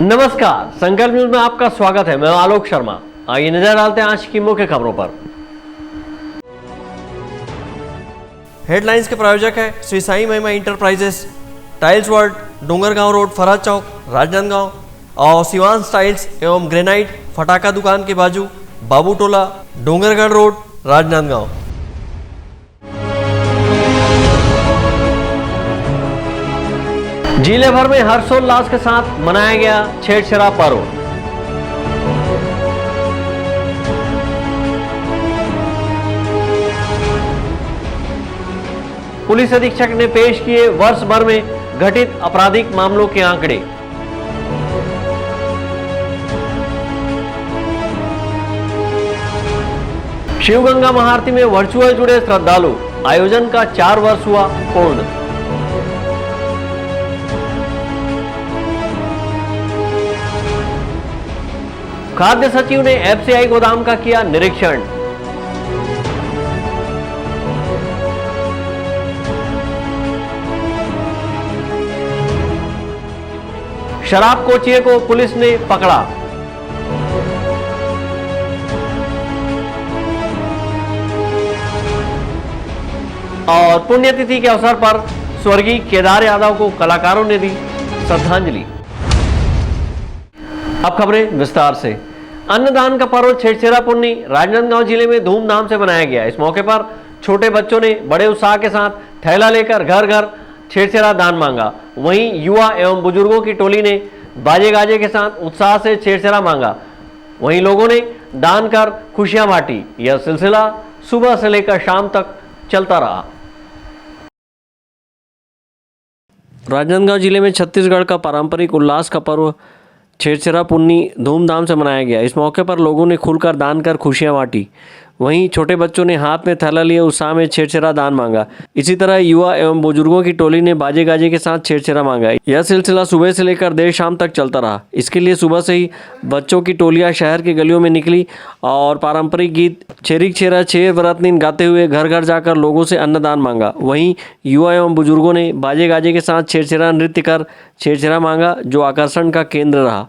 नमस्कार, संकल्प न्यूज में आपका स्वागत है। मैं आलोक शर्मा। आइए नजर डालते हैं आज की मुख्य खबरों पर। हेडलाइंस के प्रायोजक है Shri Sai Mahima enterprises, tiles world, Dongargaon road, Faraz Chowk, Rajnandgaon और शिवांश टाइल्स एवं ग्रेनाइट फटाका दुकान के बाजू, बाबू टोला, डोंगरगढ़ रोड, राजनांदगांव। जिले भर में हर्षोल्लास के साथ मनाया गया छेड़छाड़ पर्व। पुलिस अधीक्षक ने पेश किए वर्ष भर में घटित आपराधिक मामलों के आंकड़े। शिवगंगा महाआरती में वर्चुअल जुड़े श्रद्धालु, आयोजन का 4 वर्ष हुआ पूर्ण। खाद्य सचिव ने एफसीआई गोदाम का किया निरीक्षण। शराब कोचिए को पुलिस ने पकड़ा। और पुण्यतिथि के अवसर पर स्वर्गीय केदार यादव को कलाकारों ने दी श्रद्धांजलि। अब खबरें विस्तार से। अन्नदान का पर्व छेड़छाड़ पुन्नी राजनांदगांव जिले में धूमधाम से मनाया गया। इस मौके पर छोटे बच्चों ने बड़े उत्साह के साथ थैला लेकर घर घर छेड़छाड़ दान मांगा। वहीं युवा एवं बुजुर्गों की टोली ने बाजे गाजे के साथ उत्साह से छेड़छाड़ मांगा। वहीं लोगों ने दान कर खुशियां बांटी। यह सिलसिला सुबह से लेकर शाम तक चलता रहा। राजनांदगांव जिले में छत्तीसगढ़ का पारंपरिक उल्लास का पर्व छेड़छाड़ पुन्नी धूमधाम से मनाया गया। इस मौके पर लोगों ने खुलकर दान कर खुशियां बांटी। वहीं छोटे बच्चों ने हाथ में थैला लिए उत्साह में छेड़छाड़ दान मांगा। इसी तरह युवा एवं बुजुर्गों की टोली ने बाजे गाजे के साथ छेड़छाड़ मांगा। यह सिलसिला सुबह से लेकर देर शाम तक चलता रहा। इसके लिए सुबह से ही बच्चों की टोलियां शहर की गलियों में निकली और पारंपरिक गीत छेरिक छेरा छेर बरतनीन गाते हुए घर घर जाकर लोगों से अन्नदान मांगा। वहीं युवा एवं बुजुर्गों ने बाजे गाजे के साथ छेड़छाड़ नृत्य कर छेड़छाड़ मांगा, जो आकर्षण का केंद्र रहा।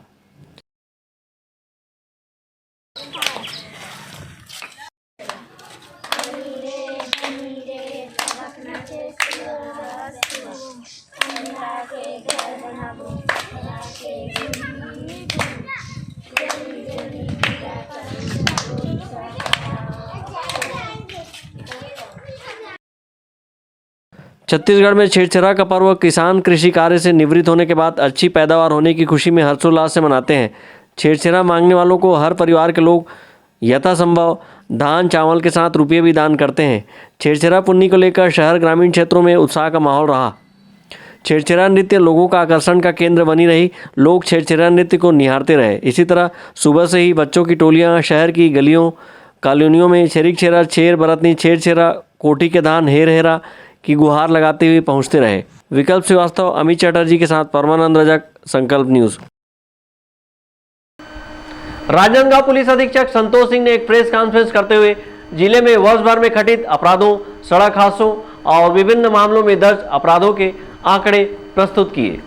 छत्तीसगढ़ में छेड़छाड़ का पर्व किसान कृषि कार्य से निवृत्त होने के बाद अच्छी पैदावार होने की खुशी में हर्षोल्लास से मनाते हैं। छेड़छाड़ मांगने वालों को हर परिवार के लोग यथासंभव धान चावल के साथ रुपये भी दान करते हैं। छेड़छाड़ पुन्नी को लेकर शहर ग्रामीण क्षेत्रों में उत्साह का माहौल रहा। छेड़छाड़ नृत्य लोगों का आकर्षण का केंद्र बनी रही। लोग छेड़छाड़ नृत्य को निहारते रहे। इसी तरह सुबह से ही बच्चों की टोलियां शहर की गलियों कॉलोनियों में छेरिक छेरा छेर बरतनी छेड़छाड़ कोठी के धान हेर हेरा की गुहार लगाते हुए पहुंचते रहे। विकल्प श्रीवास्तव, अमित चटर्जी के साथ परमानंद रजक, संकल्प न्यूज। राजनांदगांव पुलिस अधीक्षक संतोष सिंह ने एक प्रेस कॉन्फ्रेंस करते हुए जिले में वर्ष भर में घटित अपराधों, सड़क हादसों और विभिन्न मामलों में दर्ज अपराधों के आंकड़े प्रस्तुत किए।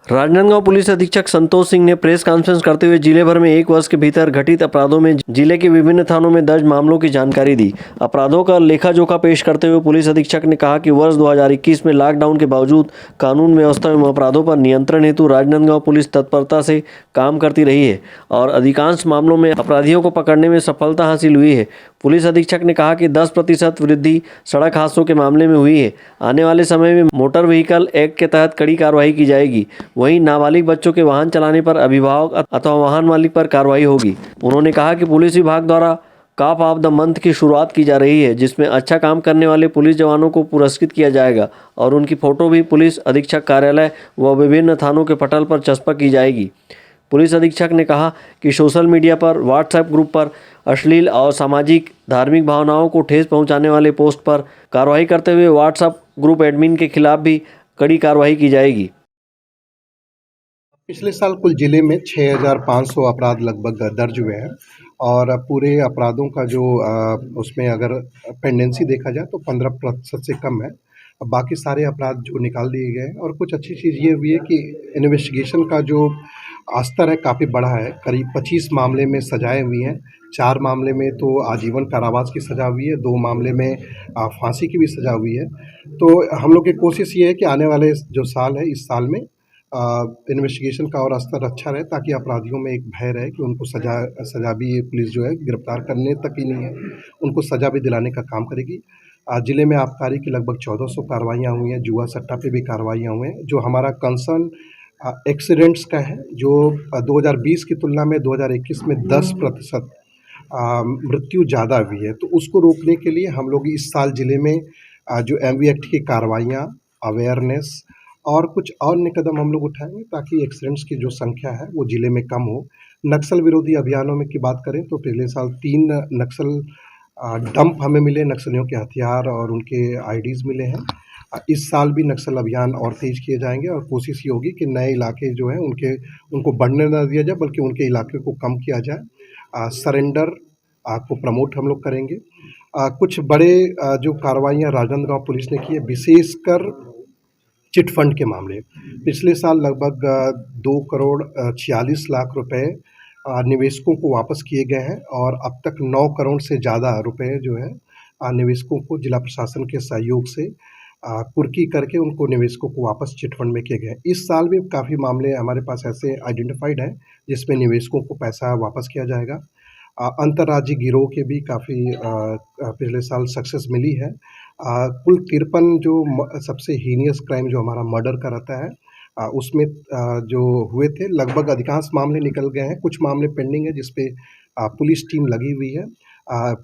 राजनांदगांव पुलिस अधीक्षक संतोष सिंह ने प्रेस कॉन्फ्रेंस करते हुए जिले भर में 1 वर्ष के भीतर घटित अपराधों में जिले के विभिन्न थानों में दर्ज मामलों की जानकारी दी। अपराधों का लेखा जोखा पेश करते हुए पुलिस अधीक्षक ने कहा कि वर्ष 2021 में लॉकडाउन के बावजूद कानून व्यवस्था एवं अपराधों पर नियंत्रण हेतु राजनांदगांव पुलिस तत्परता से काम करती रही है और अधिकांश मामलों में अपराधियों को पकड़ने में सफलता हासिल हुई है। पुलिस अधीक्षक ने कहा कि 10% वृद्धि सड़क हादसों के मामले में हुई है। आने वाले समय में मोटर व्हीकल एक्ट के तहत कड़ी कार्रवाई की जाएगी। वहीं नाबालिग बच्चों के वाहन चलाने पर अभिभावक अथवा वाहन मालिक पर कार्रवाई होगी। उन्होंने कहा कि पुलिस विभाग द्वारा कॉप ऑफ द मंथ की शुरुआत की जा रही है, जिसमें अच्छा काम करने वाले पुलिस जवानों को पुरस्कृत किया जाएगा और उनकी फोटो भी पुलिस अधीक्षक कार्यालय व विभिन्न थानों के पटल पर चस्पा की जाएगी। पुलिस अधीक्षक ने कहा कि सोशल मीडिया पर, व्हाट्सएप ग्रुप पर अश्लील और सामाजिक धार्मिक भावनाओं को ठेस पहुंचाने वाले पोस्ट पर कार्रवाई करते हुए व्हाट्सएप ग्रुप एडमिन के खिलाफ भी कड़ी कार्रवाई की जाएगी। पिछले साल कुल जिले में 6,500 अपराध लगभग दर्ज हुए हैं और पूरे अपराधों का जो उसमें अगर पेंडेंसी देखा जाए तो 15% से कम है। बाकी सारे अपराध जो निकाल दिए गए हैं। और कुछ अच्छी चीज़ ये हुई है कि इन्वेस्टिगेशन का जो स्तर है काफ़ी बढ़ा है। करीब 25 मामले में सजाएँ हुई हैं। 4 मामले में तो आजीवन कारावास की सज़ा हुई है, 2 मामले में फांसी की भी सज़ा हुई है। तो हम लोग की कोशिश ये है कि आने वाले जो साल है, इस साल में इन्वेस्टिगेशन का और स्तर अच्छा रहे, ताकि अपराधियों में एक भय रहे कि उनको सज़ा भी पुलिस जो है गिरफ्तार करने तक ही नहीं है, उनको सज़ा भी दिलाने का काम करेगी। ज़िले में आबकारी की लगभग 1400 कार्रवाइयाँ हुई हैं, जुआ सट्टा पे भी कार्रवाइयाँ हुई हैं। जो हमारा कंसर्न एक्सीडेंट्स का है, जो 2020 की तुलना में 2021 में 10% मृत्यु ज़्यादा हुई है। तो उसको रोकने के लिए हम लोग इस साल ज़िले में जो एमवी एक्ट की कार्रवाइयाँ, अवेयरनेस और कुछ अन्य कदम हम लोग उठाएँगे, ताकि एक्सीडेंट्स की जो संख्या है वो ज़िले में कम हो। नक्सल विरोधी अभियानों में की बात करें तो पिछले साल 3 नक्सल डंप हमें मिले, नक्सलियों के हथियार और उनके आईडीज़ मिले हैं। इस साल भी नक्सल अभियान और तेज़ किए जाएँगे और कोशिश ये होगी कि नए इलाके जो हैं उनको बढ़ने ना दिया जाए, बल्कि उनके इलाके को कम किया जाए। सरेंडर को प्रमोट हम लोग करेंगे। कुछ बड़े जो कार्रवाइयाँ राजनांदगांव पुलिस ने की है, विशेषकर चिट फंड के मामले। पिछले साल लगभग 2 करोड़ 46 लाख रुपए निवेशकों को वापस किए गए हैं और अब तक 9 करोड़ से ज़्यादा रुपए जो है निवेशकों को जिला प्रशासन के सहयोग से कुर्की करके उनको निवेशकों को वापस चिट फंड में किए गए हैं। इस साल भी काफ़ी मामले हमारे पास ऐसे आइडेंटिफाइड हैं जिसमें निवेशकों को पैसा वापस किया जाएगा। अंतर्राज्यीय गिरोह के भी काफ़ी पिछले साल सक्सेस मिली है। कुल 53 जो सबसे हीनियस क्राइम जो हमारा मर्डर का रहता है, उसमें जो हुए थे लगभग अधिकांश मामले निकल गए हैं। कुछ मामले पेंडिंग है जिस पे पुलिस टीम लगी हुई है।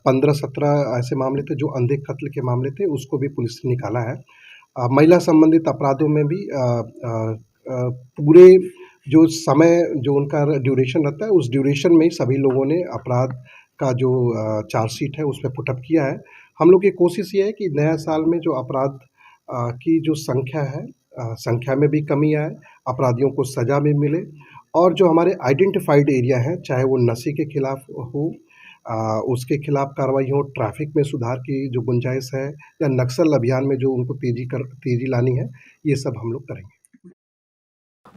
15-17 ऐसे मामले थे जो अंधे कत्ल के मामले थे, उसको भी पुलिस ने निकाला है। महिला संबंधित अपराधों में भी पूरे जो समय जो उनका ड्यूरेशन रहता है, उस ड्यूरेशन में ही सभी लोगों ने अपराध का जो चार्जशीट है उसमें पुटअप किया है। हम लोग की कोशिश ये है कि नया साल में जो अपराध की जो संख्या है, संख्या में भी कमी आए, अपराधियों को सज़ा भी मिले और जो हमारे आइडेंटिफाइड एरिया हैं, चाहे वो नशे के खिलाफ हो, उसके खिलाफ कार्रवाई हो, ट्रैफिक में सुधार की जो गुंजाइश है या नक्सल अभियान में जो उनको तेज़ी लानी है, ये सब हम लोग करेंगे।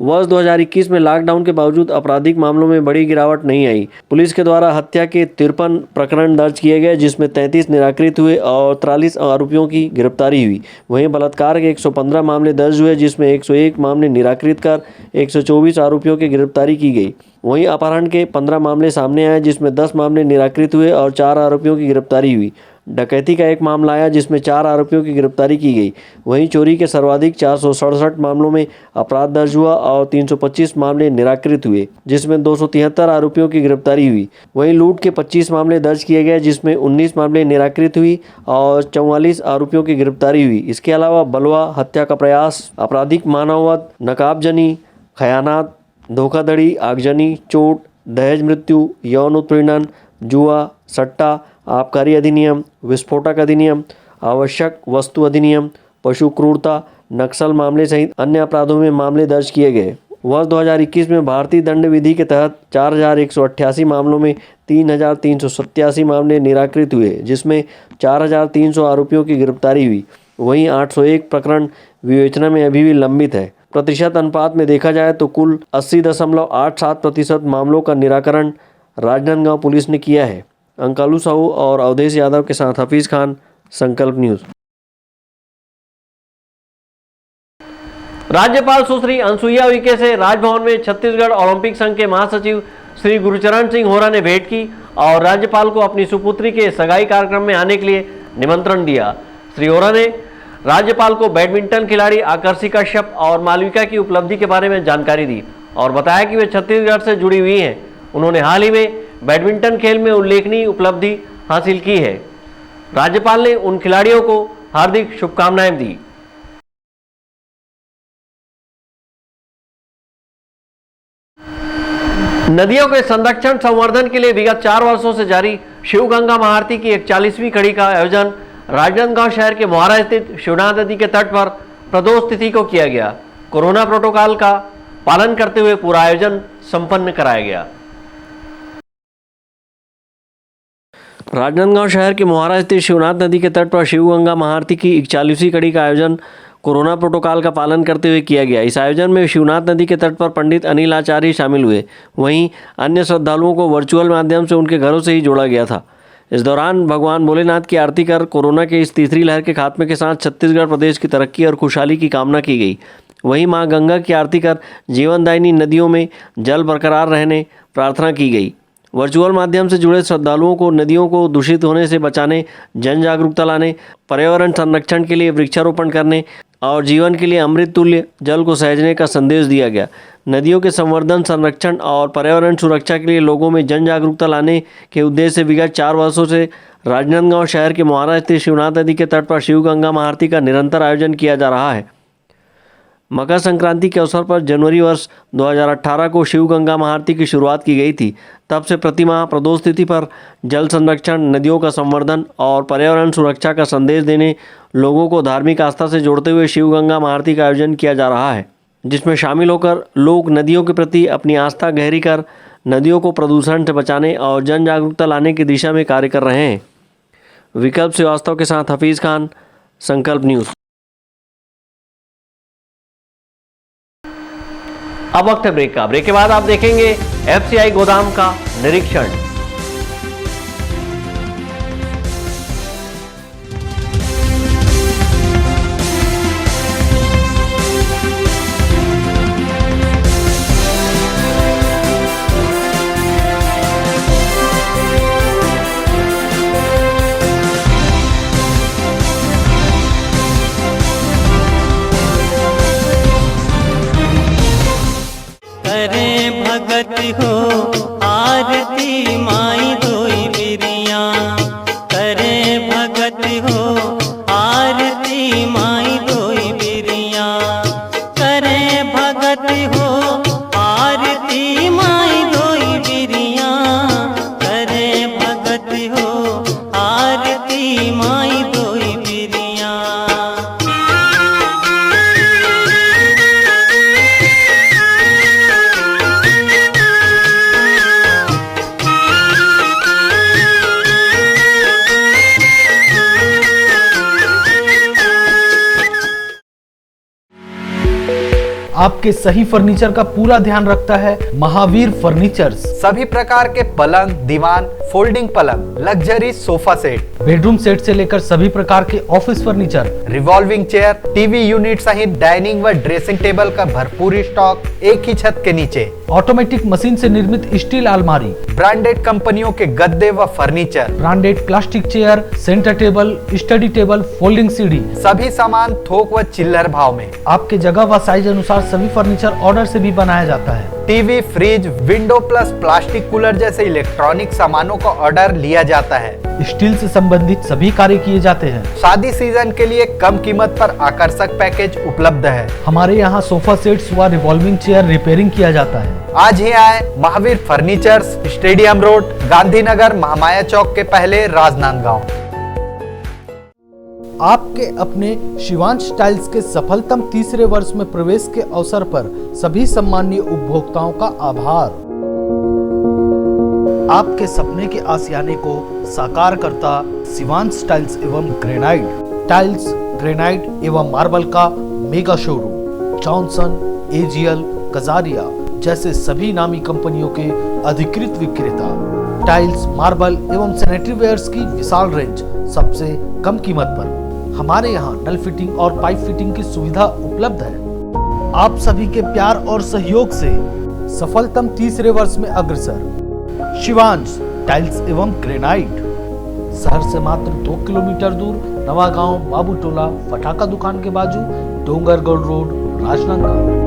वर्ष 2021 में लॉकडाउन के बावजूद आपराधिक मामलों में बड़ी गिरावट नहीं आई। पुलिस के द्वारा हत्या के 53 प्रकरण दर्ज किए गए, जिसमें 33 निराकृत हुए और 43 आरोपियों की गिरफ्तारी हुई। वहीं बलात्कार के 115 मामले दर्ज हुए, जिसमें 101 मामले निराकृत कर 124 आरोपियों की गिरफ्तारी की गई। वहीं अपहरण के 15 मामले सामने आए, जिसमें 10 मामले निराकृत हुए और 4 आरोपियों की गिरफ्तारी हुई। डकैती का एक मामला आया, जिसमें 4 आरोपियों की गिरफ्तारी की गई। वहीं चोरी के सर्वाधिक 467 मामलों में अपराध दर्ज हुआ और 325 मामले निराकृत हुए, जिसमें 273 आरोपियों की गिरफ्तारी हुई। वहीं लूट के 25 मामले दर्ज किए गए, जिसमें 19 मामले निराकृत हुई और 44 आरोपियों की गिरफ्तारी हुई। इसके अलावा बलवा, हत्या का प्रयास, आपराधिक मानववध, नकाबजनी, खयानात, धोखाधड़ी, आगजनी, चोट, दहेज मृत्यु, यौन उत्पीड़न, जुआ, सट्टा, आबकारी अधिनियम, विस्फोटक अधिनियम, आवश्यक वस्तु अधिनियम, पशु क्रूरता, नक्सल मामले सहित अन्य अपराधों में मामले दर्ज किए गए। वर्ष 2021 में भारतीय दंड विधि के तहत 4188 मामलों में 3387 मामले निराकृत हुए, जिसमें 4300 आरोपियों की गिरफ्तारी हुई। वहीं 801 प्रकरण विवेचना में अभी भी लंबित है। प्रतिशत अनुपात में देखा जाए तो कुल 80.87% मामलों का निराकरण राजनांदगांव पुलिस ने किया है। अंकालू साहू और अवधेश यादव के साथ हफीज खान, संकल्प न्यूज। राज्यपाल सुश्री अनसुईया उइके से राजभवन में छत्तीसगढ़ ओलंपिक संघ के महासचिव श्री गुरुचरण सिंह होरा ने भेंट की और राज्यपाल को अपनी सुपुत्री के सगाई कार्यक्रम में आने के लिए निमंत्रण दिया। श्री होरा ने राज्यपाल को बैडमिंटन खिलाड़ी आकर्षि कश्यप और मालविका की उपलब्धि के बारे में जानकारी दी और बताया कि वे छत्तीसगढ़ से जुड़ी हुई हैं। उन्होंने हाल ही में बैडमिंटन खेल में उल्लेखनीय उपलब्धि हासिल की है। राज्यपाल ने उन खिलाड़ियों को हार्दिक शुभकामनाएं दी। नदियों के संरक्षण संवर्धन के लिए विगत 4 वर्षों से जारी शिव गंगा महाआरती की 41वीं कड़ी का आयोजन राजनांदगांव शहर के मोहारा स्थित शिवनाथ नदी के तट पर प्रदोष तिथि को किया गया। कोरोना प्रोटोकॉल का पालन करते हुए पूरा आयोजन संपन्न कराया गया। राजनांदगांव शहर के मोहारा स्थित शिवनाथ नदी के तट पर शिव गंगा महाआरती की 41वीं कड़ी का आयोजन कोरोना प्रोटोकॉल का पालन करते हुए किया गया। इस आयोजन में शिवनाथ नदी के तट पर पंडित अनिल आचार्य शामिल हुए। वहीं अन्य श्रद्धालुओं को वर्चुअल माध्यम से उनके घरों से ही जोड़ा गया था। इस दौरान भगवान भोलेनाथ की आरती कर कोरोना के इस तीसरी लहर के खात्मे के साथ छत्तीसगढ़ प्रदेश की तरक्की और खुशहाली की कामना की गई। वहीं मां गंगा की आरती कर जीवनदायिनी नदियों में जल बरकरार रहने प्रार्थना की गई। वर्चुअल माध्यम से जुड़े श्रद्धालुओं को नदियों को दूषित होने से बचाने, जन जागरूकता लाने, पर्यावरण संरक्षण के लिए वृक्षारोपण करने और जीवन के लिए अमृत तुल्य जल को सहेजने का संदेश दिया गया। नदियों के संवर्धन, संरक्षण और पर्यावरण सुरक्षा के लिए लोगों में जन जागरूकता लाने के उद्देश्य से विगत 4 वर्षों से राजनांदगांव शहर के मोहारा स्थित शिवनाथ नदी के तट पर शिव गंगा महाआरती का निरंतर आयोजन किया जा रहा है। मकर संक्रांति के अवसर पर जनवरी वर्ष 2018 को शिव गंगा महाआरती की शुरुआत की गई थी। तब से प्रतिमाह प्रदोष तिथि पर जल संरक्षण, नदियों का संवर्धन और पर्यावरण सुरक्षा का संदेश देने, लोगों को धार्मिक आस्था से जोड़ते हुए शिव गंगा महाआरती का आयोजन किया जा रहा है, जिसमें शामिल होकर लोग नदियों के प्रति अपनी आस्था गहरी कर नदियों को प्रदूषण से बचाने और जन जागरूकता लाने की दिशा में कार्य कर रहे हैं। विकल्प श्रीवास्तव के साथ हफीज़ खान, संकल्प न्यूज़। अब वक्त है ब्रेक का। ब्रेक के बाद आप देखेंगे एफसीआई गोदाम का निरीक्षण। भगत हो आरती माई धोई बिरिया, करे भगत हो आरती माई धोई बिरिया, करे भगत हो आरती माई धोई बिरिया, करे भगत हो आरती माई धोई बिरिया। आपके सही फर्नीचर का पूरा ध्यान रखता है महावीर फर्नीचर्स। सभी प्रकार के पलंग, दीवान, फोल्डिंग पलंग, luxury sofa set, bedroom set से लेकर सभी प्रकार के office furniture, revolving chair, TV unit सहित डाइनिंग व ड्रेसिंग टेबल का भरपूर स्टॉक एक ही छत के नीचे। ऑटोमेटिक मशीन से निर्मित स्टील अलमारी, ब्रांडेड कंपनियों के गद्दे व furniture, branded plastic chair, centre table, study table, folding सीढ़ी, सभी सामान थोक व चिल्लर भाव में। आपके जगह व साइज अनुसार सभी फर्नीचर ऑर्डर से भी बनाया जाता है। TV, fridge, window plus plastic cooler जैसे इलेक्ट्रॉनिक सामानों का ऑर्डर लिया जाता है। स्टील से संबंधित सभी कार्य किए जाते हैं। शादी सीजन के लिए कम कीमत पर आकर्षक पैकेज उपलब्ध है। हमारे यहाँ सोफा सेट्स व रिवॉल्विंग चेयर रिपेयरिंग किया जाता है। आज ही आए Mahavir furnitures, stadium road, Gandhinagar, Mahamaya Chowk के पहले, राजनांदगांव। आपके अपने शिवांश टाइल्स के सफलतम तीसरे वर्ष में प्रवेश के अवसर पर सभी सम्मानीय उपभोक्ताओं का आभार। आपके सपने के आशियाने को साकार करता शिवांश टाइल्स एवं ग्रेनाइट टाइल्स, ग्रेनाइट एवं मार्बल का mega showroom. Johnson, AGL, Kajaria जैसे सभी नामी कंपनियों के अधिकृत विक्रेता। टाइल्स, मार्बल एवं सैनिटरी वेयर्स की विशाल रेंज सबसे कम कीमत पर। हमारे यहाँ नल फिटिंग और पाइप फिटिंग की सुविधा उपलब्ध है। आप सभी के प्यार और सहयोग से सफलतम तीसरे वर्ष में अग्रसर। शिवांश टाइल्स एवं ग्रेनाइट, शहर से मात्र 2 किलोमीटर दूर, नवागांव, बाबूटोला, फटाका दुकान के बाजू, डोंगरगढ़ रोड, राजनांदगांव।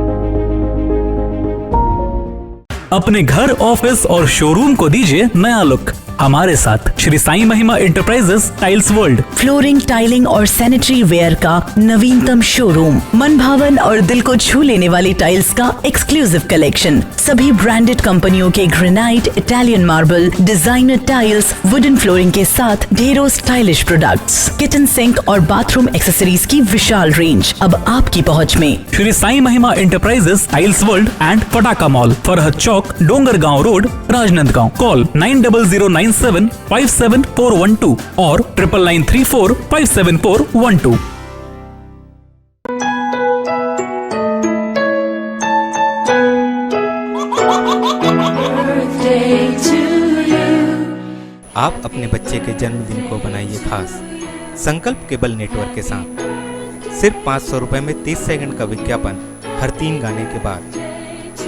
अपने घर, ऑफिस और शोरूम को दीजिए नया लुक हमारे साथ श्री साईं महिमा enterprises tiles world. Flooring, tiling और सैनिटरी वेयर का नवीनतम शोरूम, मन भावन और दिल को छू लेने वाली टाइल्स का एक्सक्लूसिव कलेक्शन, सभी ब्रांडेड कंपनियों के granite, Italian marble, designer tiles, wooden flooring के साथ ढेरों स्टाइलिश प्रोडक्ट्स, किचन सिंक और बाथरूम एक्सेसरीज की विशाल रेंज अब आपकी पहुंच में। श्री साईं महिमा एंटरप्राइजेस टाइल्स वर्ल्ड एंड फटाका मॉल, फरहद चौक, डोंगरगांव रोड, राजनांदगांव। कॉल 9009 99757412 और 9934574112। आप अपने बच्चे के जन्मदिन को बनाइए खास संकल्प केबल नेटवर्क के साथ। सिर्फ 500 रुपये में 30 सेकंड का विज्ञापन हर 3 गाने के बाद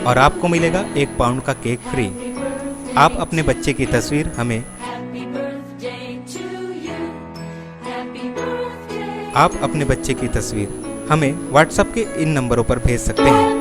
और आपको मिलेगा 1 पाउंड का केक फ्री। आप अपने बच्चे की तस्वीर हमें व्हाट्सएप के इन नंबरों पर भेज सकते हैं।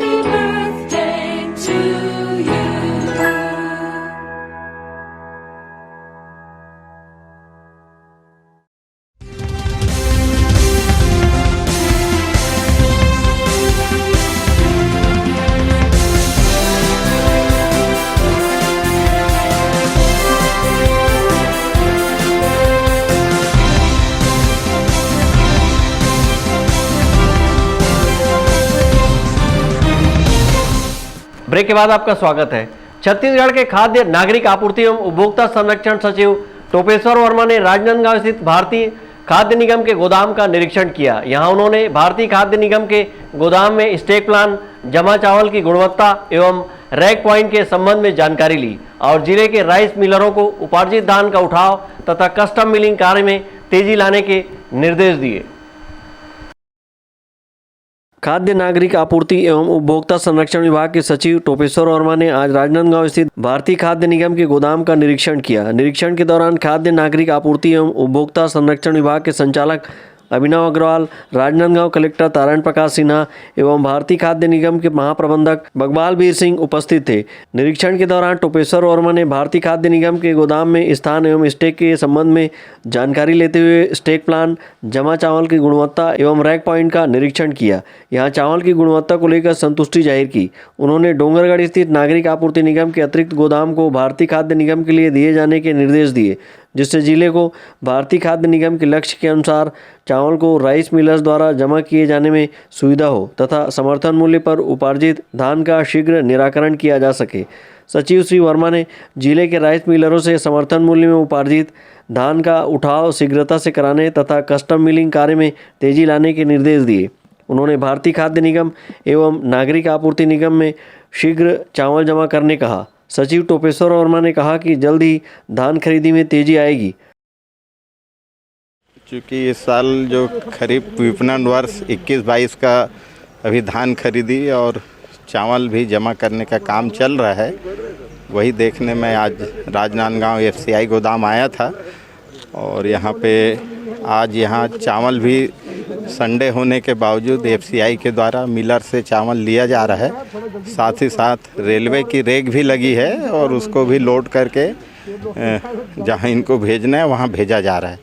ब्रेक के बाद आपका स्वागत है। छत्तीसगढ़ के खाद्य नागरिक आपूर्ति एवं उपभोक्ता संरक्षण सचिव टोपेश्वर वर्मा ने राजनांदगांव स्थित भारतीय खाद्य निगम के गोदाम का निरीक्षण किया। यहां उन्होंने भारतीय खाद्य निगम के गोदाम में स्टॉक प्लान, जमा चावल की गुणवत्ता एवं रैक पॉइंट के संबंध में जानकारी ली और जिले के राइस मिलरों को उपार्जित धान का उठाव तथा कस्टम मिलिंग कार्य में तेजी लाने के निर्देश दिए। खाद्य नागरिक आपूर्ति एवं उपभोक्ता संरक्षण विभाग के सचिव टोपेश्वर वर्मा ने आज राजनांदगांव स्थित भारतीय खाद्य निगम के गोदाम का निरीक्षण किया। निरीक्षण के दौरान खाद्य नागरिक आपूर्ति एवं उपभोक्ता संरक्षण विभाग के संचालक अभिनव अग्रवाल, राजनांदगांव कलेक्टर तारण प्रकाश सिन्हा एवं भारतीय खाद्य निगम के महाप्रबंधक बगवाल बीर सिंह उपस्थित थे। निरीक्षण के दौरान टोपेश्वर वर्मा ने भारतीय खाद्य निगम के गोदाम में स्थान एवं स्टॉक के संबंध में जानकारी लेते हुए स्टॉक प्लान, जमा चावल की गुणवत्ता एवं रैक पॉइंट का निरीक्षण किया। यहाँ चावल की गुणवत्ता को लेकर संतुष्टि जाहिर की। उन्होंने डोंगरगढ़ स्थित नागरिक आपूर्ति निगम के अतिरिक्त गोदाम को भारतीय खाद्य निगम के लिए दिए जाने के निर्देश दिए, जिससे जिले को भारतीय खाद्य निगम के लक्ष्य के अनुसार चावल को राइस मिलर्स द्वारा जमा किए जाने में सुविधा हो तथा समर्थन मूल्य पर उपार्जित धान का शीघ्र निराकरण किया जा सके। सचिव श्री वर्मा ने जिले के राइस मिलरों से समर्थन मूल्य में उपार्जित धान का उठाव शीघ्रता से कराने तथा कस्टम मिलिंग कार्य में तेजी लाने के निर्देश दिए। उन्होंने भारतीय खाद्य निगम एवं नागरिक आपूर्ति निगम में शीघ्र चावल जमा करने कहा। सचिव टोपेश्वर वर्मा ने कहा कि जल्द ही धान खरीदी में तेजी आएगी। चूँकि इस साल जो खरीफ विपणन वर्ष 21-22 का अभी धान खरीदी और चावल भी जमा करने का काम चल रहा है, वही देखने में आज राजनांदगांव FCI गोदाम आया था और यहाँ पे आज यहाँ चावल भी संडे होने के बावजूद FCI के द्वारा मिलर से चावल लिया जा रहा है। साथ ही साथ रेलवे की रेक भी लगी है और उसको भी लोड करके जहाँ इनको भेजना है वहाँ भेजा जा रहा है।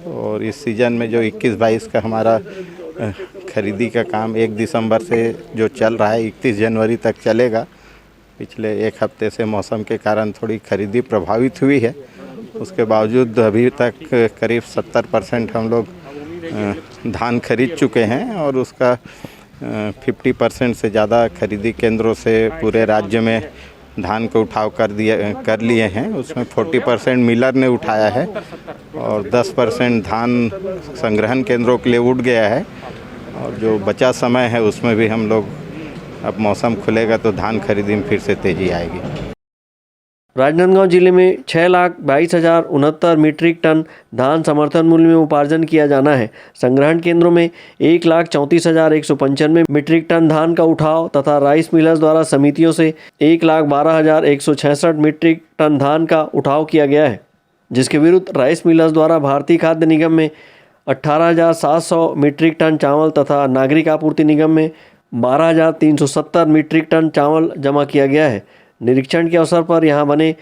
और इस सीज़न में जो 21-22 का हमारा खरीदी का काम 1 दिसंबर से जो चल रहा है 31 जनवरी तक चलेगा। पिछले 1 हफ्ते से मौसम के कारण थोड़ी खरीदी प्रभावित हुई है, उसके बावजूद अभी तक करीब 70% हम लोग धान खरीद चुके हैं और उसका 50% से ज़्यादा खरीदी केंद्रों से पूरे राज्य में धान को उठाव कर लिए हैं। उसमें 40% मिलर ने उठाया है और 10% धान संग्रहण केंद्रों के लिए उठ गया है। और जो बचा समय है उसमें भी हम लोग, अब मौसम खुलेगा तो धान खरीदी में फिर से तेज़ी आएगी। राजनांदगांव जिले में 6,22,069 मीट्रिक टन धान समर्थन मूल्य में उपार्जन किया जाना है। संग्रहण केंद्रों में 1,34,195 मीट्रिक टन धान का उठाव तथा राइस मिलर्स द्वारा समितियों से 1,12,166 मीट्रिक टन धान का उठाव किया गया है, जिसके विरुद्ध राइस मिलर्स द्वारा भारतीय खाद्य निगम में 18,700 मीट्रिक टन चावल तथा नागरिक आपूर्ति निगम में 12,370 मीट्रिक टन चावल जमा किया गया है। निरीक्षण के अवसर पर यहां बने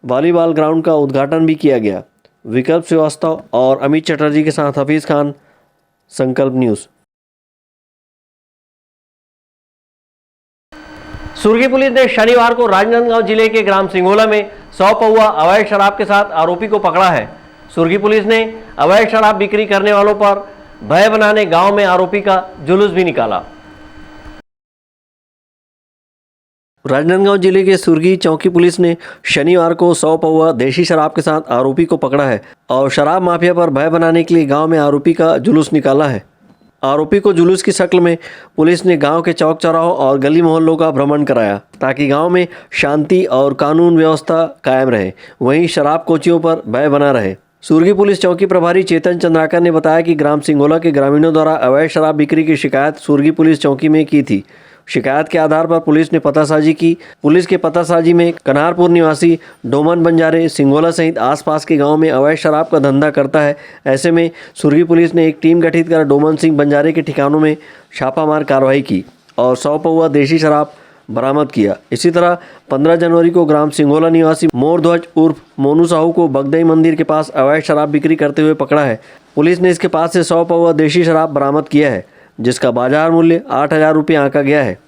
वॉलीबॉल ग्राउंड का उद्घाटन भी किया गया। विकल्प श्रीवास्तव और अमित चटर्जी के साथ हफीज खान, संकल्प न्यूज़। सुरगी पुलिस ने शनिवार को राजनांदगांव जिले के ग्राम सिंगोला में 100 पौआ अवैध शराब के साथ आरोपी को पकड़ा है। सुरगी पुलिस ने अवैध शराब बिक्री करने वालों पर भय बनाने गांव में आरोपी का जुलूस भी निकाला। राजनांदगांव जिले के सुरगी चौकी पुलिस ने शनिवार को 100 पौवा देशी शराब के साथ आरोपी को पकड़ा है और शराब माफिया पर भय बनाने के लिए गांव में आरोपी का जुलूस निकाला है। आरोपी को जुलूस की शक्ल में पुलिस ने गांव के चौक चौराहों और गली मोहल्लों का भ्रमण कराया ताकि गांव में शांति और कानून व्यवस्था कायम रहे, वहीं शराब कोचियों पर भय बना रहे। सुरगी पुलिस चौकी प्रभारी चेतन चंद्राकर ने बताया कि ग्राम सिंगोला के ग्रामीणों द्वारा अवैध शराब बिक्री की शिकायत सुरगी पुलिस चौकी में की थी। शिकायत के आधार पर पुलिस ने पतासाजी की। पुलिस के पतासाजी में कनारपुर निवासी डोमन बंजारे सिंगोला सहित आसपास के गांव में अवैध शराब का धंधा करता है। ऐसे में सुरगी पुलिस ने एक टीम गठित कर डोमन सिंह बंजारे के ठिकानों में छापामार कार्रवाई की और 100 पौवा देशी शराब बरामद किया। इसी तरह 15 जनवरी को ग्राम सिंगोला निवासी मोरध्वज उर्फ मोनू साहू को बगदई मंदिर के पास अवैध शराब बिक्री करते हुए पकड़ा है। पुलिस ने इसके पास से 100 पौवा देशी शराब बरामद किया है, जिसका बाजार मूल्य 8,000 रुपये आंका गया है।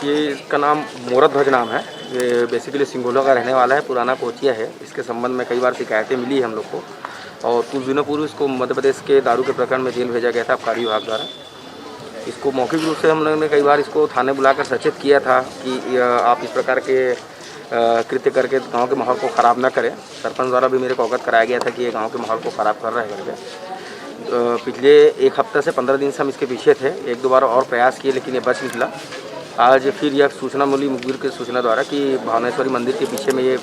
ये इसका नाम मोरध्वज नाम है। ये बेसिकली सिंगोला का रहने वाला है, पुराना कोचिया है। इसके संबंध में कई बार शिकायतें मिली है हम लोग को और कुछ दिनों पूर्व इसको मध्य प्रदेश के दारू के प्रकरण में जेल भेजा गया था आबकारी विभाग द्वारा। इसको मौखिक रूप से हम लोगों ने कई बार इसको थाने बुलाकर सचेत किया था कि आप इस प्रकार के कृत्य करके गांव के माहौल को ख़राब ना करें। सरपंच द्वारा भी मेरे को अवगत कराया गया था कि ये गांव के माहौल को ख़राब कर रहे हैं करके। पिछले एक हफ्ते से 15 दिन से हम इसके पीछे थे। एक दो बार और प्रयास किए लेकिन ये बच निकला। आज फिर यह सूचना मिली मुखबिर की सूचना द्वारा कि भावनेश्वरी मंदिर के पीछे में ये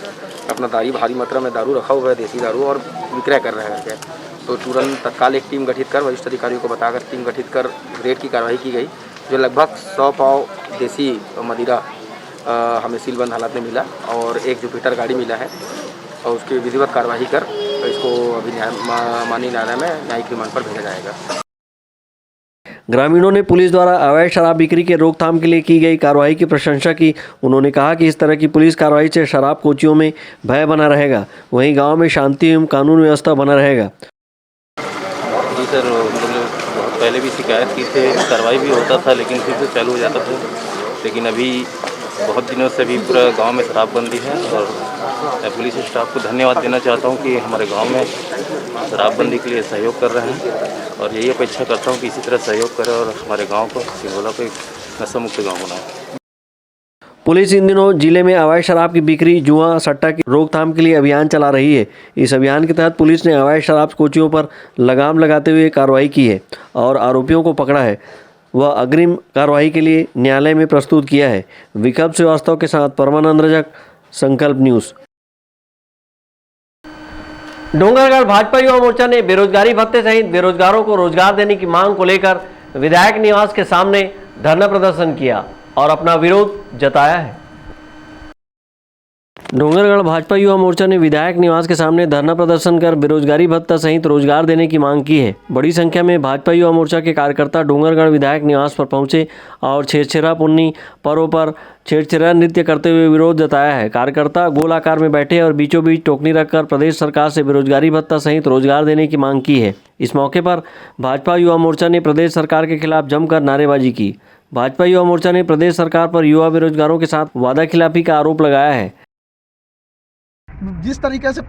अपना भारी मात्रा में दारू रखा हुआ है, देसी दारू, और विक्रय कर रहा है। तो तुरंत तत्काल एक टीम गठित कर वरिष्ठ अधिकारियों को बताकर टीम गठित कर रेड की कार्रवाई की गई, जो लगभग 100 पाव देसी मदिरा हमें सीलबंद हालत में मिला और एक जुपिटर गाड़ी मिला है और उसकी विधिवत कार्रवाई कर इसको अभी माननीय न्यायालय में न्यायिक रिमांड पर भेजा जाएगा। ग्रामीणों ने पुलिस द्वारा अवैध शराब बिक्री के रोकथाम के लिए की गई कार्रवाई की प्रशंसा की। उन्होंने कहा कि इस तरह की पुलिस कार्रवाई से शराब कोचियों में भय बना रहेगा, वहीं गांव में शांति एवं कानून व्यवस्था बना रहेगा। जी सर, बहुत पहले भी शिकायत की थी, कार्रवाई भी होता था लेकिन फिर से चालू हो जाता था। लेकिन अभी बहुत दिनों से भी पूरा गांव में शराबबंदी है और मैं पुलिस स्टाफ को धन्यवाद देना चाहता हूं कि हमारे गांव में शराबबंदी के लिए सहयोग कर रहे हैं और यही अपेक्षा करता हूं कि इसी तरह सहयोग करें और हमारे गांव को सिंगोला को एक नशा मुक्त गाँव बनाएं। पुलिस इन दिनों जिले में अवैध शराब की बिक्री, जुआ, सट्टा की रोकथाम के लिए अभियान चला रही है। इस अभियान के तहत पुलिस ने अवैध शराब कोचियों पर लगाम लगाते हुए कार्रवाई की है और आरोपियों को पकड़ा है। वह अग्रिम कार्रवाई के लिए न्यायालय में प्रस्तुत किया है। विकल्प श्रीवास्तव के साथ परमानंद रजक, संकल्प न्यूज़। डोंगरगढ़ भाजपा युवा मोर्चा ने बेरोजगारी भत्ते सहित बेरोजगारों को रोजगार देने की मांग को लेकर विधायक निवास के सामने धरना प्रदर्शन किया और अपना विरोध जताया है। डोंगरगढ़ भाजपा युवा मोर्चा ने विधायक निवास के सामने धरना प्रदर्शन कर बेरोजगारी भत्ता सहित रोजगार देने की मांग की है। बड़ी संख्या में भाजपा युवा मोर्चा के कार्यकर्ता डोंगरगढ़ विधायक निवास पर पहुंचे और छेरछेरा पुन्नी पर्व पर छेरछेरा नृत्य करते हुए विरोध जताया है। कार्यकर्ता गोल आकार में बैठे और बीचों बीच टोकनी रखकर प्रदेश सरकार से बेरोजगारी भत्ता सहित रोजगार देने की मांग की है। इस मौके पर भाजपा युवा मोर्चा ने प्रदेश सरकार के खिलाफ जमकर नारेबाजी की। भाजपा युवा मोर्चा ने प्रदेश सरकार पर युवा बेरोजगारों के साथ वादाखिलाफी का आरोप लगाया है। जिस तरीके से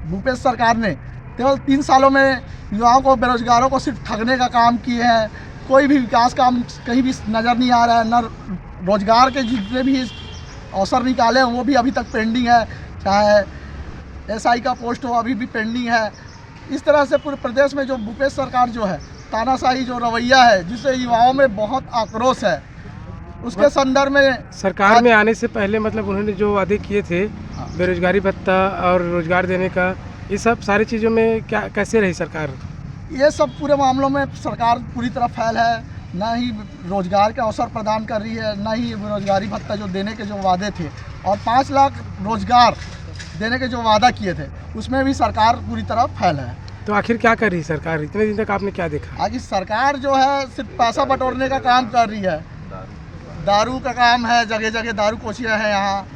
भूपेश सरकार ने केवल 3 सालों में युवाओं को, बेरोजगारों को सिर्फ ठगने का काम किए हैं, कोई भी विकास काम कहीं भी नज़र नहीं आ रहा है। न रोजगार के जितने भी अवसर निकाले हैं वो भी अभी तक पेंडिंग है, चाहे SI का पोस्ट हो अभी भी पेंडिंग है। इस तरह से पूरे प्रदेश में जो भूपेश सरकार जो है, तानाशाही जो रवैया है, जिससे युवाओं में बहुत आक्रोश है, उसके संदर्भ में सरकार में आने से पहले मतलब उन्होंने जो वादे किए थे बेरोजगारी भत्ता और रोजगार देने का, ये सब सारी चीज़ों में क्या कैसे रही सरकार? ये सब पूरे मामलों में सरकार पूरी तरह फेल है। ना ही रोजगार के अवसर प्रदान कर रही है, ना ही बेरोजगारी भत्ता जो देने के जो वादे थे और 5 लाख रोजगार देने के जो वादा किए थे उसमें भी सरकार पूरी तरह फेल है। तो आखिर क्या कर रही है सरकार? इतने दिन तक आपने क्या देखा? आखिर सरकार जो है सिर्फ पैसा बटोरने का काम कर रही है। दारू का काम है, जगह जगह दारू कोचियाँ हैं, यहाँ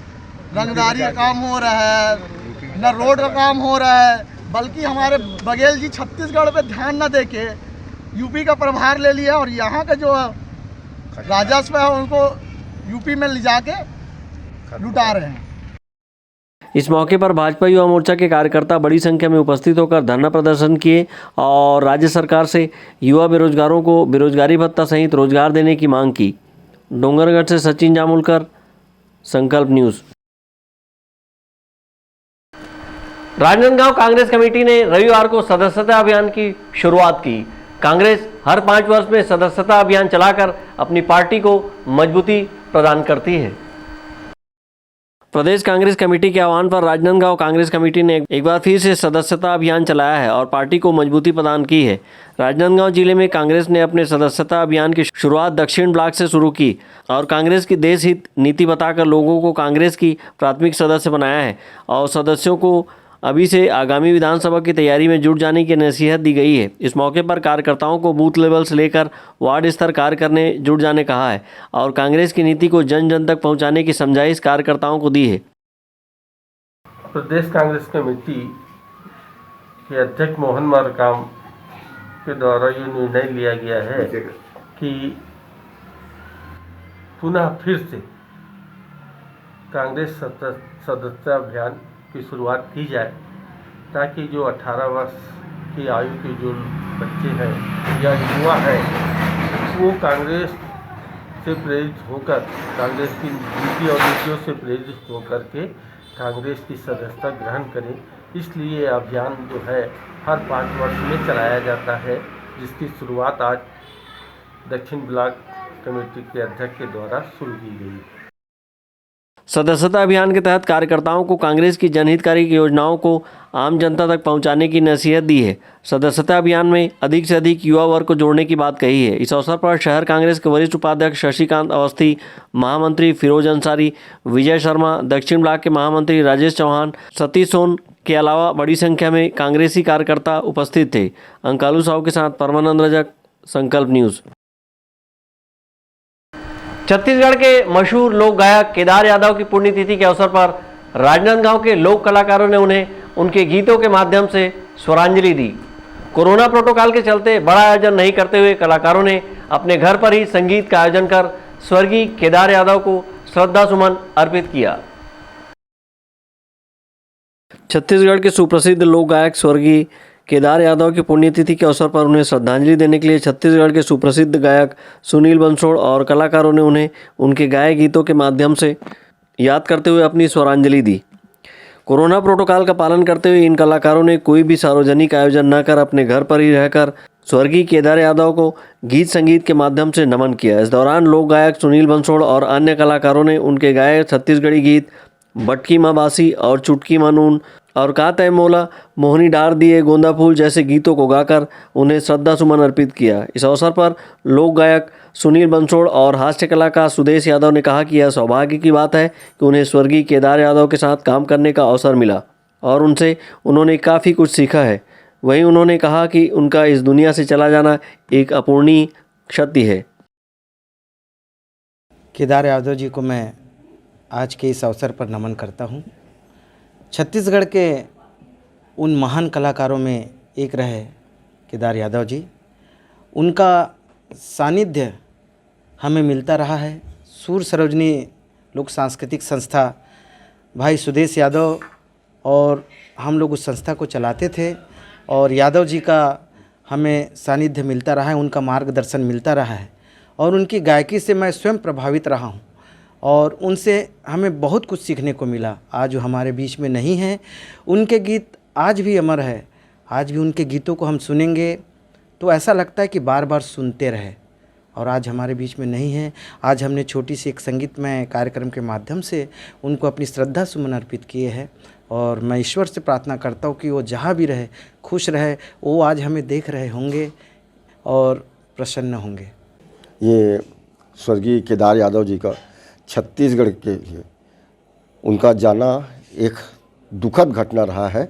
रंगदारी का काम हो रहा है, न रोड का काम हो रहा है, बल्कि हमारे बघेल जी छत्तीसगढ़ पे ध्यान न देके यूपी का प्रभार ले लिया और यहाँ का जो राजस्व है उनको यूपी में ले जाके लुटा रहे हैं। इस मौके पर भाजपा युवा मोर्चा के कार्यकर्ता बड़ी संख्या में उपस्थित होकर धरना प्रदर्शन किए और राज्य सरकार से युवा बेरोजगारों को बेरोजगारी भत्ता सहित रोजगार देने की मांग की। डोंगरगढ़ से सचिन जामुलकर, संकल्प न्यूज़। राजनांदगांव कांग्रेस कमेटी ने रविवार को सदस्यता अभियान की शुरुआत की। कांग्रेस हर 5 वर्ष में सदस्यता अभियान चलाकर अपनी पार्टी को मजबूती प्रदान करती है। प्रदेश कांग्रेस कमेटी के आह्वान पर राजनांदगांव कांग्रेस कमेटी ने एक बार फिर से सदस्यता अभियान चलाया है और पार्टी को मजबूती प्रदान की है। राजनांदगांव जिले में कांग्रेस ने अपने सदस्यता अभियान की शुरुआत दक्षिण ब्लॉक से शुरू की और कांग्रेस की देश हित नीति बताकर लोगों को कांग्रेस की प्राथमिक सदस्य बनाया है और सदस्यों को अभी से आगामी विधानसभा की तैयारी में जुट जाने की नसीहत दी गई है। इस मौके पर कार्यकर्ताओं को बूथ लेवल से लेकर वार्ड स्तर कार्य करने जुट जाने कहा है और कांग्रेस की नीति को जन जन तक पहुंचाने की समझाइश कार्यकर्ताओं को दी है। प्रदेश कांग्रेस कमेटी के अध्यक्ष मोहन मरकाम के द्वारा ये निर्णय लिया गया है कि पुनः फिर से कांग्रेस सदस्यता अभियान की शुरुआत की जाए ताकि जो 18 वर्ष की आयु के जो बच्चे हैं या युवा हैं वो कांग्रेस से प्रेरित होकर, कांग्रेस की नीति और नीतियों से प्रेरित होकर के कांग्रेस की सदस्यता ग्रहण करें। इसलिए ये अभियान जो है हर 5 वर्ष में चलाया जाता है, जिसकी शुरुआत आज दक्षिण ब्लॉक कमेटी के अध्यक्ष के द्वारा शुरू की गई। सदस्यता अभियान के तहत कार्यकर्ताओं को कांग्रेस की जनहितकारी की योजनाओं को आम जनता तक पहुंचाने की नसीहत दी है। सदस्यता अभियान में अधिक से अधिक युवा वर्ग को जोड़ने की बात कही है। इस अवसर पर शहर कांग्रेस के वरिष्ठ उपाध्यक्ष शशिकांत अवस्थी, महामंत्री फिरोज अंसारी, विजय शर्मा, दक्षिण ब्लॉक के महामंत्री राजेश चौहान, सतीश सोन के अलावा बड़ी संख्या में कांग्रेसी कार्यकर्ता उपस्थित थे। अंकालू साहू के साथ परमानंद रजक, संकल्प न्यूज़। छत्तीसगढ़ के मशहूर लोक गायक केदार यादव की पुण्यतिथि के अवसर पर राजनांदगांव के लोक कलाकारों ने उन्हें उनके गीतों के माध्यम से स्वरांजलि दी। कोरोना प्रोटोकॉल के चलते बड़ा आयोजन नहीं करते हुए कलाकारों ने अपने घर पर ही संगीत का आयोजन कर स्वर्गीय केदार यादव को श्रद्धा सुमन अर्पित किया। छत्तीसगढ़ के सुप्रसिद्ध लोक गायक स्वर्गीय केदार यादव की पुण्यतिथि के अवसर पर उन्हें श्रद्धांजलि देने के लिए छत्तीसगढ़ के सुप्रसिद्ध गायक सुनील बंसोड़ और कलाकारों ने उन्हें उनके गाए गीतों के माध्यम से याद करते हुए अपनी स्वरांजलि दी। कोरोना प्रोटोकॉल का पालन करते हुए इन कलाकारों ने कोई भी सार्वजनिक आयोजन न कर अपने घर पर ही रहकर स्वर्गीय केदार यादव को गीत संगीत के माध्यम से नमन किया। इस दौरान लोक गायक सुनील बंसोड़ और अन्य कलाकारों ने उनके गाए छत्तीसगढ़ी गीत बटकी माँ बासी और चुटकी माँ नून और का तय मोला, मोहनी डार दिए, गोंदा फूल जैसे गीतों को गाकर उन्हें श्रद्धा सुमन अर्पित किया। इस अवसर पर लोक गायक सुनील बंसोड़ और हास्य कलाकार सुदेश यादव ने कहा कि यह सौभाग्य की बात है कि उन्हें स्वर्गीय केदार यादव के साथ काम करने का अवसर मिला और उनसे उन्होंने काफ़ी कुछ सीखा है। वहीं उन्होंने कहा कि उनका इस दुनिया से चला जाना एक अपूर्णीय क्षति है। केदार यादव जी को मैं आज के इस अवसर पर नमन करता हूँ। छत्तीसगढ़ के उन महान कलाकारों में एक रहे केदार यादव जी। उनका सानिध्य हमें मिलता रहा है। सूर सरोजनी लोक सांस्कृतिक संस्था भाई सुदेश यादव और हम लोग उस संस्था को चलाते थे और यादव जी का हमें सानिध्य मिलता रहा है, उनका मार्गदर्शन मिलता रहा है और उनकी गायकी से मैं स्वयं प्रभावित रहा हूँ और उनसे हमें बहुत कुछ सीखने को मिला। आज वो हमारे बीच में नहीं हैं, उनके गीत आज भी अमर है। आज भी उनके गीतों को हम सुनेंगे तो ऐसा लगता है कि बार बार सुनते रहे और आज हमारे बीच में नहीं हैं। आज हमने छोटी सी एक संगीतमय कार्यक्रम के माध्यम से उनको अपनी श्रद्धा सुमन अर्पित किए हैं और मैं ईश्वर से प्रार्थना करता हूँ कि वो जहाँ भी रहे खुश रहे। वो आज हमें देख रहे होंगे और प्रसन्न होंगे। ये स्वर्गीय केदार यादव जी का छत्तीसगढ़ के लिए उनका जाना एक दुखद घटना रहा है।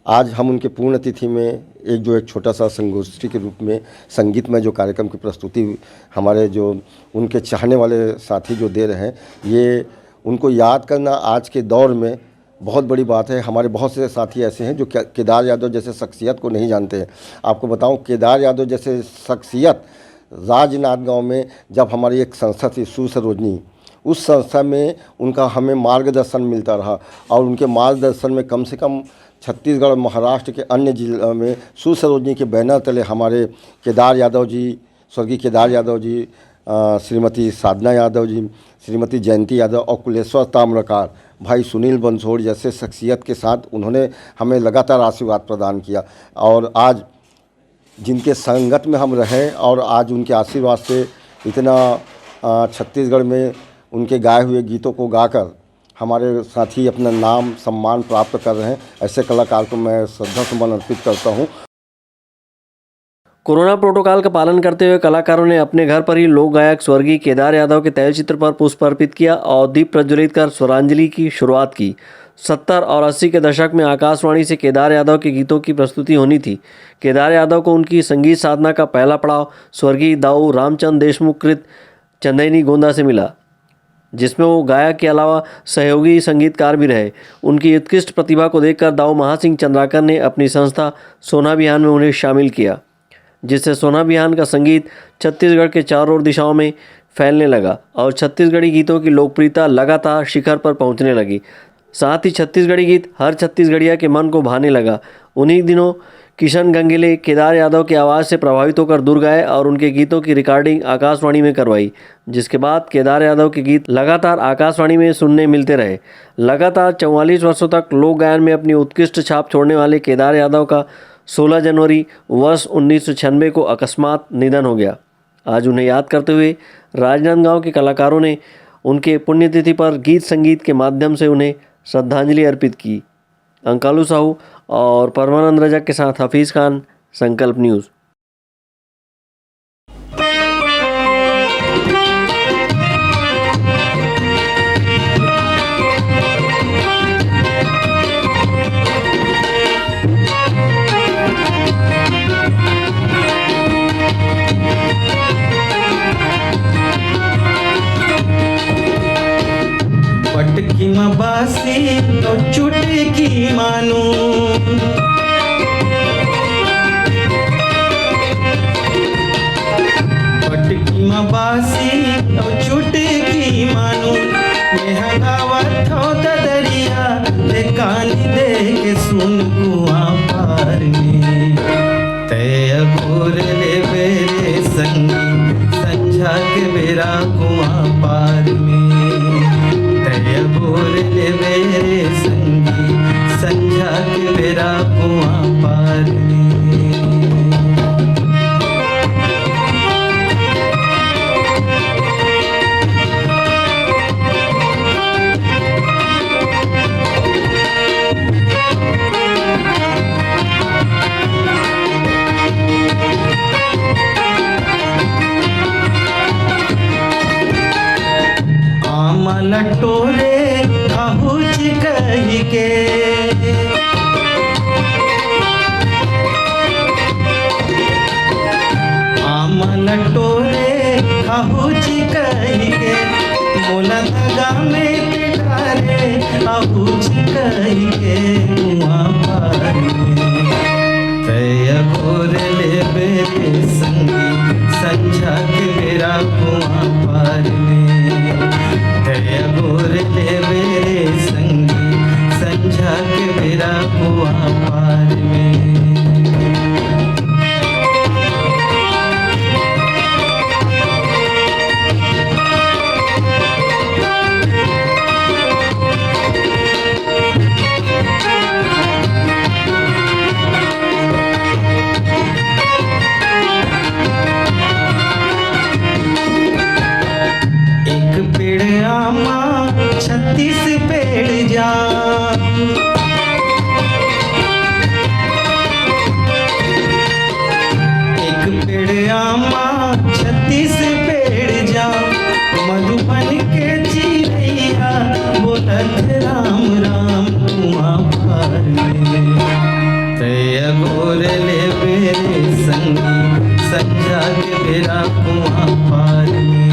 आज हम उनके पुण्यतिथि में एक छोटा सा संगोष्ठी के रूप में संगीत में जो कार्यक्रम की प्रस्तुति हमारे जो उनके चाहने वाले साथी जो दे रहे हैं, ये उनको याद करना आज के दौर में बहुत बड़ी बात है। हमारे बहुत से साथी ऐसे हैं जो केदार यादव जैसे शख्सियत को नहीं जानते हैं। आपको बताऊं, केदार यादव जैसे शख्सियत राजनांदगांव में जब हमारी एक संस्था थी सूर सरोजनी, उस संस्था में उनका हमें मार्गदर्शन मिलता रहा और उनके मार्गदर्शन में कम से कम छत्तीसगढ़ और महाराष्ट्र के अन्य जिलों में सूर सरोजनी के बैनर तले हमारे केदार यादव जी, स्वर्गीय केदार यादव जी श्रीमती साधना यादव जी, श्रीमती जयंती यादव और कुलेश्वर ताम्रकार, भाई सुनील बंसोड़ जैसे शख्सियत के साथ उन्होंने हमें लगातार आशीर्वाद प्रदान किया। और आज जिनके संगत में हम रहे और आज उनके आशीर्वाद से इतना छत्तीसगढ़ में उनके गाए हुए गीतों को गाकर हमारे साथी अपना नाम सम्मान प्राप्त कर रहे हैं, ऐसे कलाकार को मैं श्रद्धा सुमन अर्पित करता हूँ। कोरोना प्रोटोकॉल का पालन करते हुए कलाकारों ने अपने घर पर ही लोक गायक स्वर्गीय केदार यादव के तैलचित्र पर पुष्प अर्पित किया और दीप प्रज्वलित कर स्वरांजलि की शुरुआत की। 70 और 80 के दशक में आकाशवाणी से केदार यादव के गीतों की प्रस्तुति होनी थी। केदार यादव को उनकी संगीत साधना का पहला पड़ाव स्वर्गीय दाऊ रामचंद देशमुख कृत चंदैनी गोंदा से मिला, जिसमें वो गायक के अलावा सहयोगी संगीतकार भी रहे। उनकी उत्कृष्ट प्रतिभा को देखकर दाऊ महासिंह चंद्राकर ने अपनी संस्था सोना बिहान में उन्हें शामिल किया, जिससे सोना बिहान का संगीत छत्तीसगढ़ के चारों ओर दिशाओं में फैलने लगा और छत्तीसगढ़ी गीतों की लोकप्रियता लगातार शिखर पर पहुंचने लगी। साथ ही छत्तीसगढ़ी गीत हर छत्तीसगढ़िया के मन को भाने लगा। उन्हीं दिनों किशन गंगेले केदार यादव की आवाज़ से प्रभावित होकर दूर गए और उनके गीतों की रिकॉर्डिंग आकाशवाणी में करवाई, जिसके बाद केदार यादव के गीत लगातार आकाशवाणी में सुनने मिलते रहे। लगातार 44 वर्षों तक लोक गायन में अपनी उत्कृष्ट छाप छोड़ने वाले केदार यादव का 16 जनवरी वर्ष 1996 को अकस्मात निधन हो गया। आज उन्हें याद करते हुए राजनांदगांव के कलाकारों ने उनके पुण्यतिथि पर गीत संगीत के माध्यम से उन्हें श्रद्धांजलि अर्पित की। अंकालू साहू और परमानंद रजक के साथ हफीज़ खान, संकल्प न्यूज़। पटकी में बासी तो चुटकी मानू, पटकी में बासी तो चुटकी मानू, यह गावत हो दरिया ते कानी दे के सुन कुआं पार में, तय घोर ले बेरे संगी संझा के बेरा कुआं पार में, बोल ले मेरे संगी संझा के बेरा कुआं पार में। लटोरे खाहुच कही के, आम लटोरे खाहुच कही के, मोला धागा में पिटारे आहुच कही के कुआं पार में, तय घोर ले बेरे संगी संझा के बेरा कुआं पार में, गोर ले मेरे संगी संझा के बेरा कुआं पार में। संझा के बेरा कुआं पार में,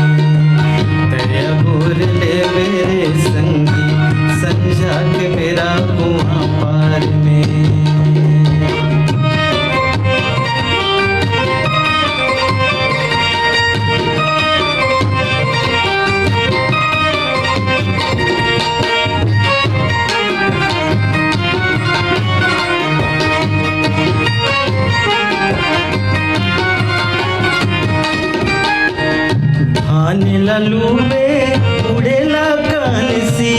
तेरे बोल ले मेरे संगी संझा के बेरा कुआं पार में। धान ललूबे उड़ेला कानसी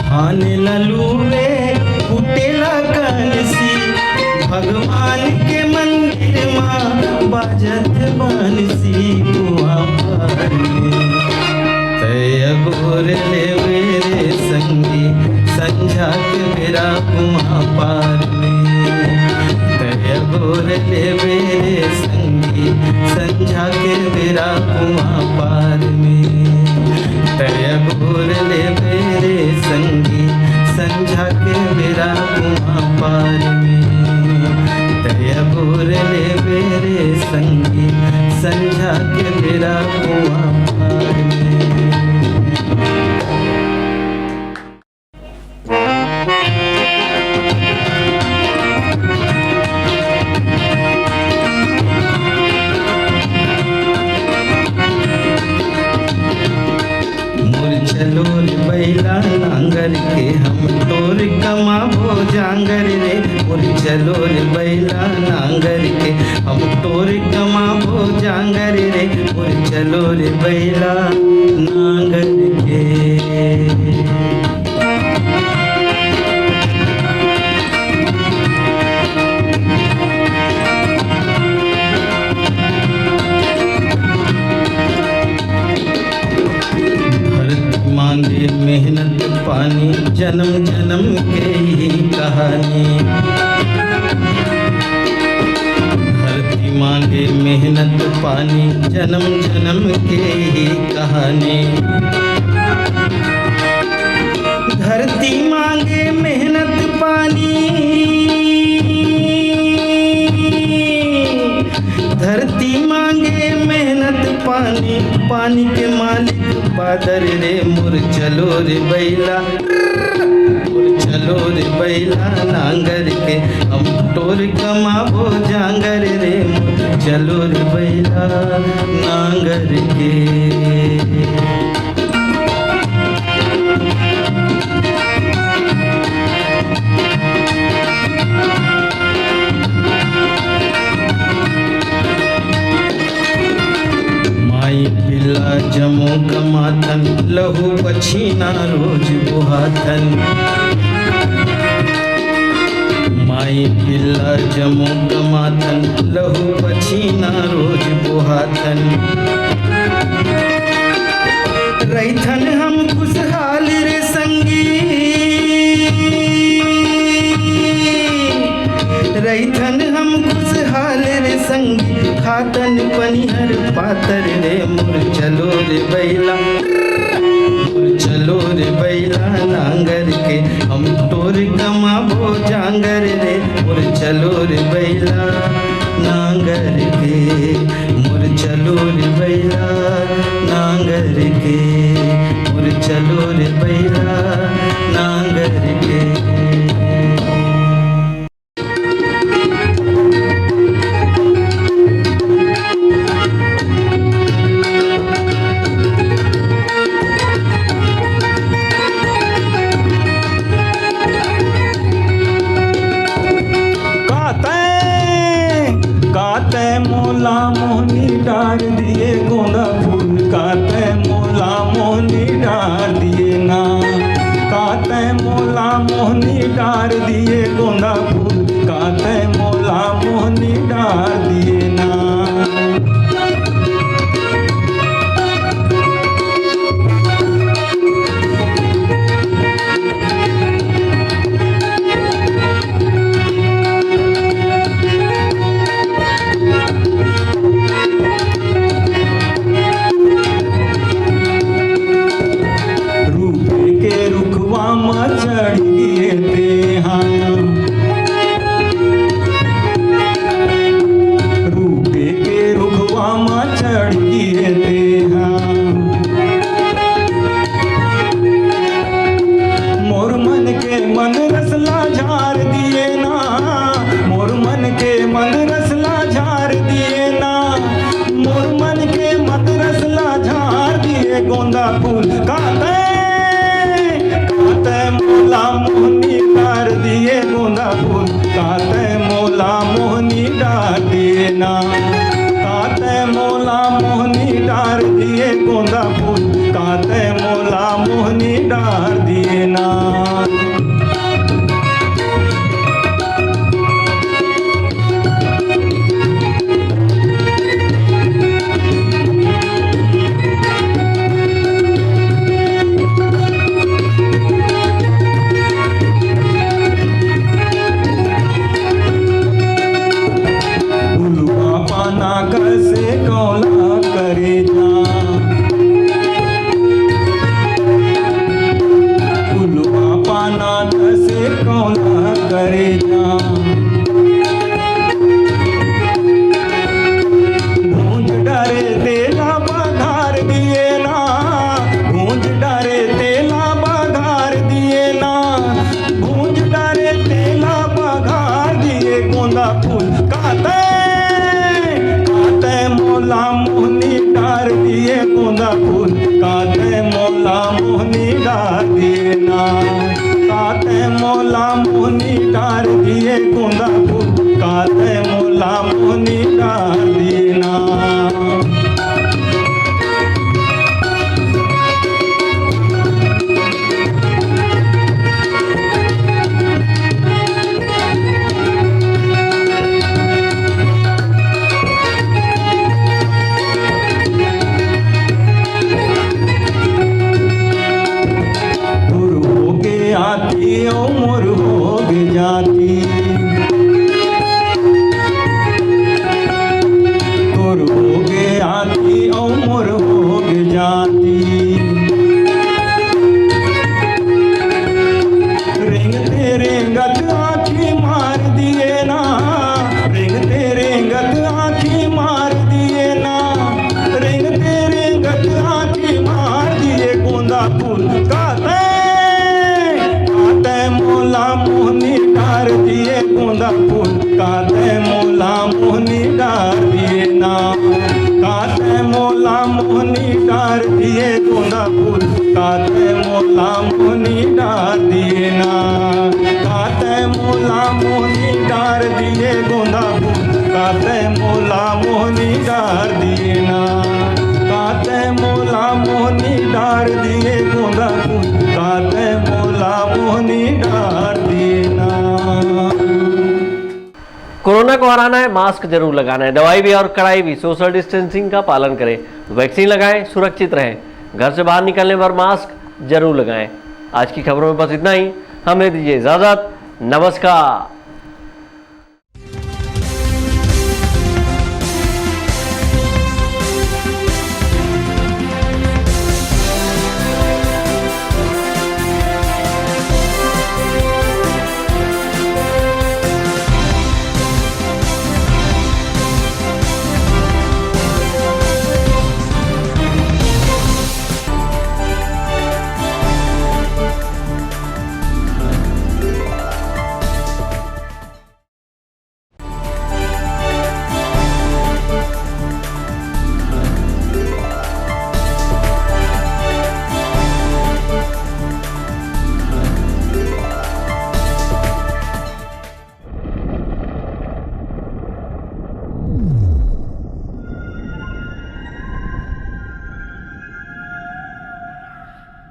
धान ललूबे उड़ेला कानसी भगवान के मंदिर माँ बाजत बानसी कुआं पार में तय गोर ले मेरे संगी संझा के बेरा कुआं पार में तय गोर ले मेरे संगी संझा के बेरा कुआं पार में तय गोर ले मेरे संगी संझा के बेरा कुआं पार में तय गोर ले मेरे संगी संझा के बेरा कुआं पार में। चलो रे बैला नांगर के हम तोर कमाबो जांगर रे चलो रे बैला नांगर के हम तोर कमाबो जांगर रे चलो रे बैला नांगर के मांगे मेहनत पानी जन्म जन्म के ही कहानी धरती मांगे मेहनत पानी जन्म जन्म के ही कहानी धरती मांगे मेहनत पानी धरती मांगे मेहनत पानी पानी के मालिक बादर रे मुर चलो रे बैला मुर चलो रे बैला नांगर के हम तोर कमाबो जांगर रे मुर चलो रे बैला नांगर के पिल्ला जमो कमाथन लहू पछीना रोज बुहाथन माई पिल्ला जमो कमाथन लहू पछीना रोज बुहाथन रैथन हम खुशहाल रे संगी रैथन हम खुशहाल रे संगी खातन पनिहर पातर रे मुर चलो रे बैला मुर चलो रे बैला नांगर के हम तोर कमाबो जांगर रे मुर चलो रे बैला नांगर के मुर चलो रे बैला नांगर के मुर चलो रे बैला नांगर के मोला मोहनी डार दिए गोंदा फूल काते मोला मोहनी डार दिए ना काते मोला मोहनी डार दिए गोंदा फूल काते मोला मोहनी डार दिए ना चढ़ गए थे हाँ रूपे के रुखवा डार दिए ना। पाना कैसे कौला करे जा, उलवा पाना कैसे कौला करे जा। गूंज डरे तेला बघार दिए ना, गूंज डरे तेला बघार दिए ना, गूंज डरे तेला बघार दिए। गोंदा फूल काते मोला मोहनी डार दिए, गोंदा फूल काते मोला मोहनी डार दिए ना, काते मोला मोहनी डार दिए, गोंदा फूल काते मोला मोहनी डार दिए ना। आती ओ मोर होग जाती, तोर होगे आती ओ मोर होग जाती। रेंगते रेंगत आँखी मार दिए ना, रेंगते रेंगत आँखी मार दिए ना, रेंगते रेंगत आँखी मार दिए। गोंदा फूल काते मोला मोहनी डार दिए, गोंदा फूल काते मोला मोहनी डार दिए ना, काते मोला मोहनी डार दिए, गोंदा फूल काते मोला मोहनी डार दिए ना, काते मोला मोहनी डार दिए, गोंदा फूल काते मोला मोहनी डार दिए ना, काते मोला मोहनी डार दिए, गोंदा फूल काते मोला मोहनी डार दिए ना। कोरोना को हराना है, मास्क जरूर लगाना है, दवाई भी और कड़ाई भी, सोशल डिस्टेंसिंग का पालन करें, वैक्सीन लगाएं, सुरक्षित रहें, घर से बाहर निकलने पर मास्क जरूर लगाएं। आज की खबरों में बस इतना ही, हमें दीजिए इजाजत, नमस्कार।